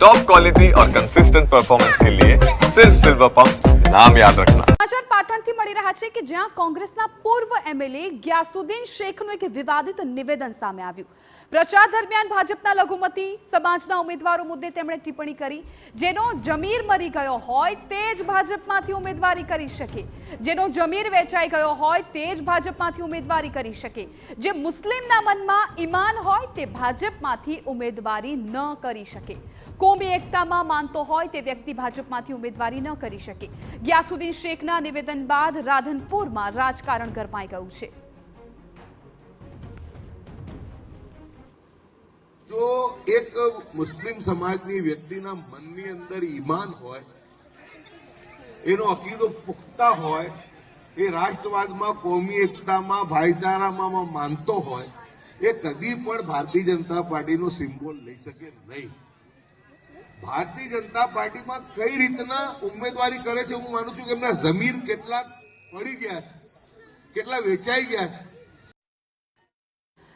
Top quality और consistent performance के लिए सिर्फ सिल्वर पंप नाम याद रखना। સમાચાર પાટણથી મળી રહ્યા છે કે જ્યાં કોંગ્રેસના પૂર્વ એમએલએ ગ્યાસુદ્દીન શેખનું એક વિવાદિત નિવેદન સામે આવ્યું। પ્રચાર દરમિયાન ભાજપના લઘુમતી સમાજના ઉમેદવારો મુદ્દે તેમણે ટિપ્પણી કરી, જેનો જમીર મરી ગયો હોય તે જ ભાજપમાંથી ઉમેદવારી કરી શકે, જેનો જમીર વેચાઈ ગયો હોય તે જ ભાજપમાંથી ઉમેદવારી કરી શકે, જે મુસ્લિમના મનમાં ઈમાન હોય તે ભાજપમાંથી ઉમેદવારી ન કરી શકે, કોમી એકતામાં માનતો હોય તે વ્યક્તિ ભાજપમાંથી ઉમેદવારી ન કરી શકે। ગ્યાસુદ્દીન શેખના નિવેદન બાદ રાધનપુરમાં રાજકારણ ગરમાઈ ગયું છે। જો એક મુસ્લિમ સમાજની વ્યક્તિના મનની અંદર ઈમાન હોય, એનો અકીદો પુખ્તા હોય, એ રાષ્ટ્રવાદમાં, કોમી એકતામાં, ભાઈચારામાં માનતો હોય, એ કદી પણ ભારતીય જનતા પાર્ટીનો સિમ્બોલ લઈ શકે નહીં। ભારતીય જનતા પાર્ટીમાં કઈ રીતના ઉમેદવારી કરે છે, હું માનું છું કે એમના જમીન કેટલા પડી ગયા છે, કેટલા વેચાઈ ગયા છે।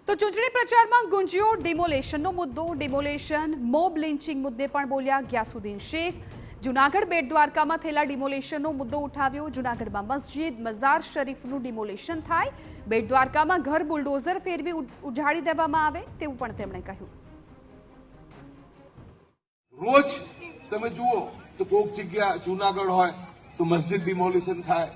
તો ચૂંટણી પ્રચારમાં ગુંજ્યો ડિમોલેશનનો મુદ્દો। ડિમોલેશન, મોબ લિન્ચિંગ મુદ્દે પણ બોલ્યા ગ્યાસુદ્દીન શેખ। જૂનાગઢ બેટ દ્વારકામાં થયેલા ડિમોલેશનનો મુદ્દો ઉઠાવ્યો। જૂનાગઢમાં મસ્જિદ, મઝાર શરીફનું ડિમોલેશન થાય, બેટ દ્વારકામાં ઘર બુલડોઝર ફેરવી ઉજાડી દેવામાં આવે તેવું પણ તેમણે કહ્યું। રોજ તમે જુઓ તો કોઈક જગ્યા જૂનાગઢ હોય તો મસ્જિદ ડિમોલિશન થાય,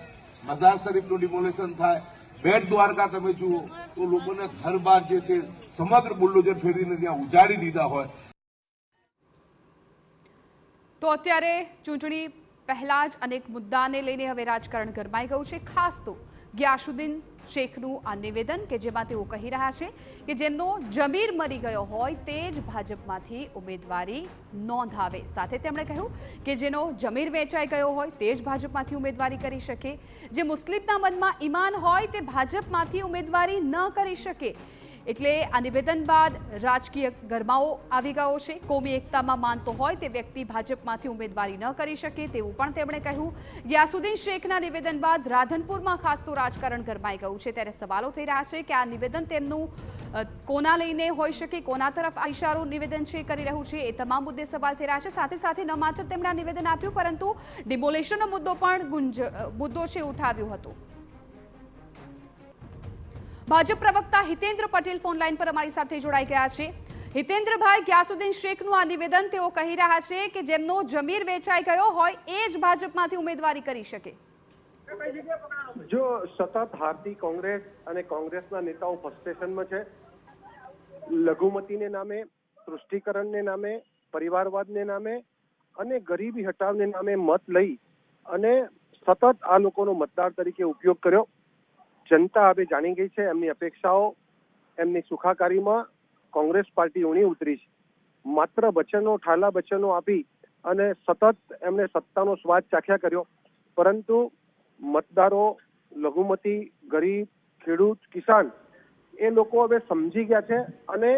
મઝાર શરીફનું ડિમોલિશન થાય, બેટ દ્વારકા તમે જુઓ તો લોકોને ઘર બાર જે છે સમગ્ર બુલડોઝર ફેરવીને ત્યાં ઉજાડી દીધા હોય। તો અત્યારે ચૂંટણી પહેલા જ અનેક મુદ્દાને લઈને હવે રાજકારણ ગરમાઈ ગયું છે। ખાસ તો ગ્યાસુદ્દીન શેખનું આ નિવેદન કે જેમાં તેઓ કહી રહ્યા છે કે જેમનો જમીર મરી ગયો હોય તે જ ભાજપમાંથી ઉમેદવારી નોંધાવે। સાથે તેમણે કહ્યું કે જેનો જમીર વેચાઈ ગયો હોય તે જ ભાજપમાંથી ઉમેદવારી કરી શકે, જે મુસ્લિમના મનમાં ઈમાન હોય તે ભાજપમાંથી ઉમેદવારી ન કરી શકે। એટલે આ નિવેદન બાદ રાજકીય ગરમાવો આવી ગયો છે। કોમી એકતામાં માનતો હોય તે વ્યક્તિ ભાજપમાંથી ઉમેદવારી ન કરી શકે તેવું પણ તેમણે કહ્યું। ગ્યાસુદ્દીન શેખના નિવેદન બાદ રાધનપુરમાં ખાસ તો રાજકારણ ગરમાઈ ગયું છે। ત્યારે સવાલો થઈ રહ્યા છે કે આ નિવેદન તેમનું કોના લઈને હોઈ શકે, કોના તરફ ઇશારો નિવેદન છે કરી રહ્યું છે, એ તમામ મુદ્દે સવાલ થઈ રહ્યા છે। સાથે સાથે ન માત્ર તેમણે આ નિવેદન આપ્યું પરંતુ ડિમોલેશનનો મુદ્દો પણ મુદ્દો છે ઉઠાવ્યો હતો। ભાજપ પ્રવક્તા હિતેન્દ્ર પટેલ ફોન લાઈન પર અમારી સાથે જોડાઈ ગયા છે। હિતેન્દ્રભાઈ, ગ્યાસુદ્દીન શેખનું આ નિવેદન, તેઓ કહી રહ્યા છે કે જેમનો જમીર વેચાઈ ગયો હોય એ જ ભાજપમાંથી ઉમેદવારી કરી શકે। જો સતત હારતી કોંગ્રેસ અને કોંગ્રેસના નેતાઓ ફ્રસ્ટ્રેશનમાં છે, લઘુમતીને નામે, તૃષ્ટિકરણને નામે, પરિવારવાદને નામે અને ગરીબી હટાવને નામે મત લઈ અને સતત આ લોકોનો મતદાર તરીકે ઉપયોગ કર્યો। જનતા હવે જાણી ગઈ છે એમની અપેક્ષાઓ, એમની સુખાકારીમાં કોંગ્રેસ પાર્ટી ઊણી ઉતરી છે। માત્ર વચનો, ઠાલા વચનો આપી અને સતત એમને સત્તાનો સ્વાદ ચાખ્યા કર્યો, પરંતુ મતદારો, લઘુમતી, ગરીબ, ખેડૂત, કિસાન એ લોકો હવે સમજી ગયા છે અને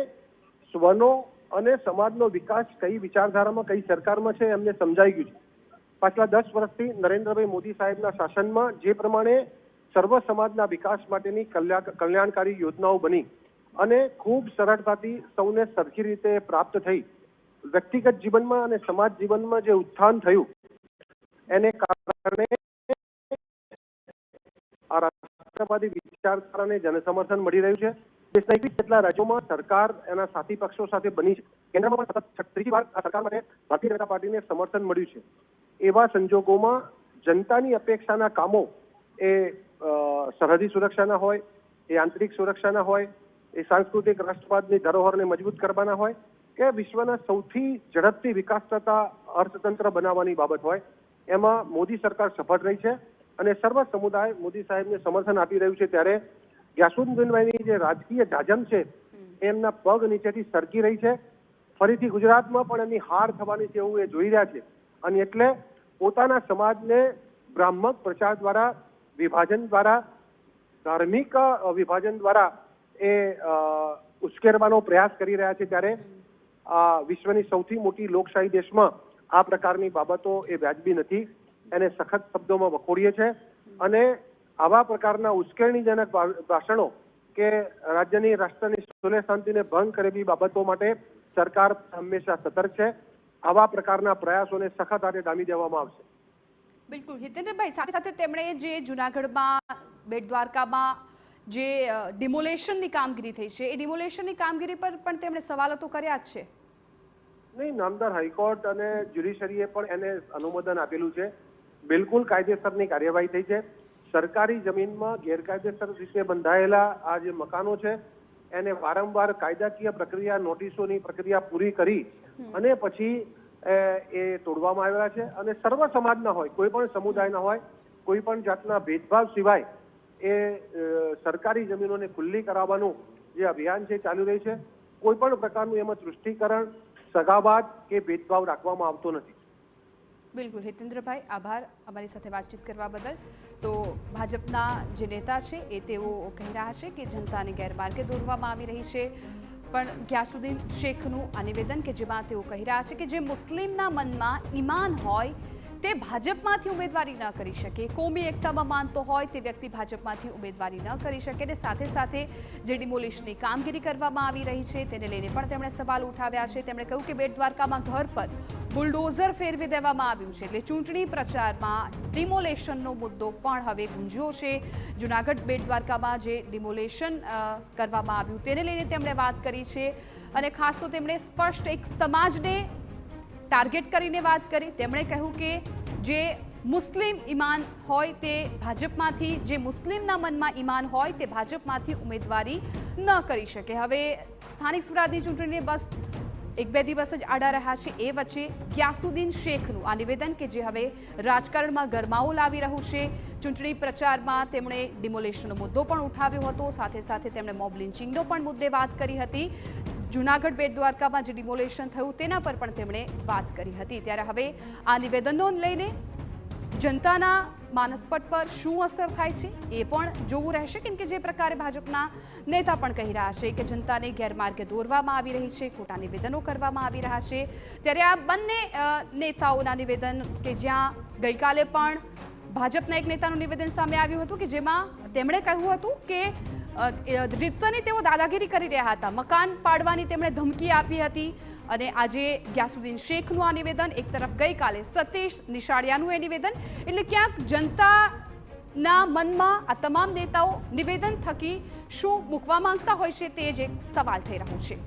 સ્વનો અને સમાજનો વિકાસ કઈ વિચારધારામાં, કઈ સરકારમાં છે એમને સમજાઈ ગયું છે। પાછલા 10 વર્ષથી નરેન્દ્રભાઈ મોદી સાહેબના શાસનમાં જે પ્રમાણે સર્વ સમાજના વિકાસ માટેની કલ્યાણકારી યોજનાઓ બની અને ખૂબ સરળતાથી સૌને સરખી રીતે પ્રાપ્ત થઈ, વ્યક્તિગત જીવનમાં અને સમાજ જીવનમાં જે ઉત્થાન થયું એને કારણે આ રાષ્ટ્રવાદી વિચારધારાને જનસમર્થન મળી રહ્યું છે। દેશના 21 જેટલા રાજ્યોમાં સરકાર એના સાથી પક્ષો સાથે બની છે। કેન્દ્રમાં પણ સતત ત્રીજી વાર આ સરકાર માટે ભારતીય જનતા પાર્ટીને સમર્થન મળ્યું છે। એવા સંજોગોમાં જનતાની અપેક્ષાના કામો એ સરહદી સુરક્ષાના હોય, એ આંતરિક સુરક્ષાના હોય, એ સાંસ્કૃતિક રાષ્ટ્રવાદની ધરોહરને મજબૂત કરવાના હોય કે વિશ્વના સૌથી ઝડપથી વિકાસ થતા અર્થતંત્ર બનાવવાની બાબત હોય, એમાં મોદી સરકાર સફળ રહી છે અને સર્વ સમુદાય મોદી સાહેબને સમર્થન આપી રહ્યું છે। ત્યારે ગ્યાસુદ્દીનભાઈની જે રાજકીય જાજમ છે એમના પગ નીચેથી સરકી રહી છે। ફરીથી ગુજરાતમાં પણ એમની હાર થવાની છે એવું એ જોઈ રહ્યા છે અને એટલે પોતાના સમાજને ભ્રામક પ્રચાર દ્વારા, વિભાજન દ્વારા, ધાર્મિક વિભાજન દ્વારા એ ઉશ્કેરવાનો પ્રયાસ કરી રહ્યા છે। ત્યારે વિશ્વની સૌથી મોટી લોકશાહી દેશમાં આ પ્રકારની બાબતો એ વ્યાજબી નથી, એને સખત શબ્દોમાં વખોડીએ છે અને આવા પ્રકારના ઉશ્કેરણીજનક ભાષણો કે રાજ્યની, રાષ્ટ્રની સુલેહ શાંતિને ભંગ કરે એવી બાબતો માટે સરકાર હંમેશા સતર્ક છે આવા પ્રકારના પ્રયાસોને સખત હાથે ડામી દેવામાં આવશે. બિલકુલ હિતેન્દ્રભાઈ, સાથે સાથે તેમણે જે જૂનાગઢમાં બેટ દ્વારકામાં જે ડિમોલેશનની કામગીરી થઈ છે એ ડિમોલેશનની કામગીરી પર પણ તેમણે સવાલો તો કર્યા જ છે. નહીં, નામદાર હાઈકોર્ટ અને જ્યુડિશરીએ પણ એને અનુમોદન આપેલું છે. બિલકુલ કાયદેસરની કાર્યવાહી થઈ છે. સરકારી જમીનમાં ગેરકાયદેસર રીતે બંધાયેલા આ જે મકાનો છે એને વારંવાર કાયદાકીય પ્રક્રિયા, નોટિસોની પ્રક્રિયા પૂરી કરી અને પછી એ તોડવામાં આવેલા છે. અને સર્વ સમાજના હોય, કોઈ પણ સમુદાયના હોય, કોઈ પણ જાતના ભેદભાવ સિવાય એ સરકારી જમીનોને ખુલ્લી કરાવવાનું જે અભિયાન છે ચાલી રહી છે. કોઈ પણ પ્રકારનું એમાં તૃષ્ટિકરણ, સગાવાદ કે ભેદભાવ રાખવામાં આવતો નથી. બિલકુલ હિતેન્દ્રભાઈ, આભાર અમારી સાથે વાતચીત કરવા બદલ. તો ભાજપના જે નેતા છે એ તેઓ કહી રહ્યા છે કે જનતાને ગેરમાર્ગે દોરવામાં આવી રહી છે. પણ ગ્યાસુદ્દીન શેખનું આ નિવેદન કે જેમાં તેઓ કહી રહ્યા છે કે જે મુસ્લિમના મનમાં ઈમાન હોય તે ભાજપમાંથી ઉમેદવારી ન કરી શકે, કોમી એકતામાં માનતો હોય તે વ્યક્તિ ભાજપમાંથી ઉમેદવારી ન કરી શકે. અને સાથે સાથે જે ડિમોલિશનની કામગીરી કરવામાં આવી રહી છે તેને લઈને પણ તેમણે સવાલ ઉઠાવ્યા છે. તેમણે કહ્યું કે બેટ દ્વારકામાં ઘર પર બુલડોઝર ફેરવી દેવામાં આવ્યું છે, એટલે ચૂંટણી પ્રચારમાં ડિમોલેશનનો મુદ્દો પણ હવે ગુંજ્યો છે. જૂનાગઢ બેટ દ્વારકામાં જે ડિમોલેશન કરવામાં આવ્યું તેને લઈને તેમણે વાત કરી છે. અને ખાસ તો તેમણે સ્પષ્ટ એક સમાજને ટાર્ગેટ કરીને વાત કરી. તેમણે કહ્યું કે જે મુસ્લિમ ઈમાન હોય તે ભાજપમાંથી, જે મુસ્લિમના મનમાં ઈમાન હોય તે ભાજપમાંથી ઉમેદવારી ન કરી શકે. હવે સ્થાનિક સ્વરાજની ચૂંટણીને બસ 1-2 દિવસ જ આડા રહ્યા છે. એ વચ્ચે ગ્યાસુદ્દીન શેખનું આ નિવેદન કે જે હવે રાજકારણમાં ગરમાવો લાવી રહ્યું છે. ચૂંટણી પ્રચારમાં તેમણે ડિમોલેશનનો મુદ્દો પણ ઉઠાવ્યો હતો. સાથે સાથે તેમણે મોબ લિન્ચિંગનો પણ મુદ્દે વાત કરી હતી. જૂનાગઢ બેટ દ્વારકામાં જે ડિમોલેશન થયું તેના પર પણ તેમણે વાત કરી હતી. ત્યારે હવે આ નિવેદનો લઈને જનતાના માનસપટ પર શું અસર થાય છે એ પણ જોવું રહેશે. કેમ કે જે પ્રકારે ભાજપના નેતા પણ કહી રહ્યા છે કે જનતાને ગેરમાર્ગે દોરવામાં આવી રહી છે, ખોટા નિવેદનો કરવામાં આવી રહ્યા છે. ત્યારે આ બંને નેતાઓના નિવેદન કે જ્યાં ગઈકાલે પણ ભાજપના એક નેતાનું નિવેદન સામે આવ્યું હતું કે જેમાં તેમણે કહ્યું હતું કે રીતસરની તેઓ દાદાગીરી કરી રહ્યા હતા, મકાન પાડવાની તેમણે ધમકી આપી હતી. અને આજે ગ્યાસુદ્દીન શેખનું આ નિવેદન, એક તરફ ગઈકાલે સતીશ નિશાળિયાનું એ નિવેદન, એટલે ક્યાંક જનતાના મનમાં આ તમામ નેતાઓ નિવેદન થકી શું મૂકવા માંગતા હોય છે તે જ એક સવાલ થઈ રહ્યો છે.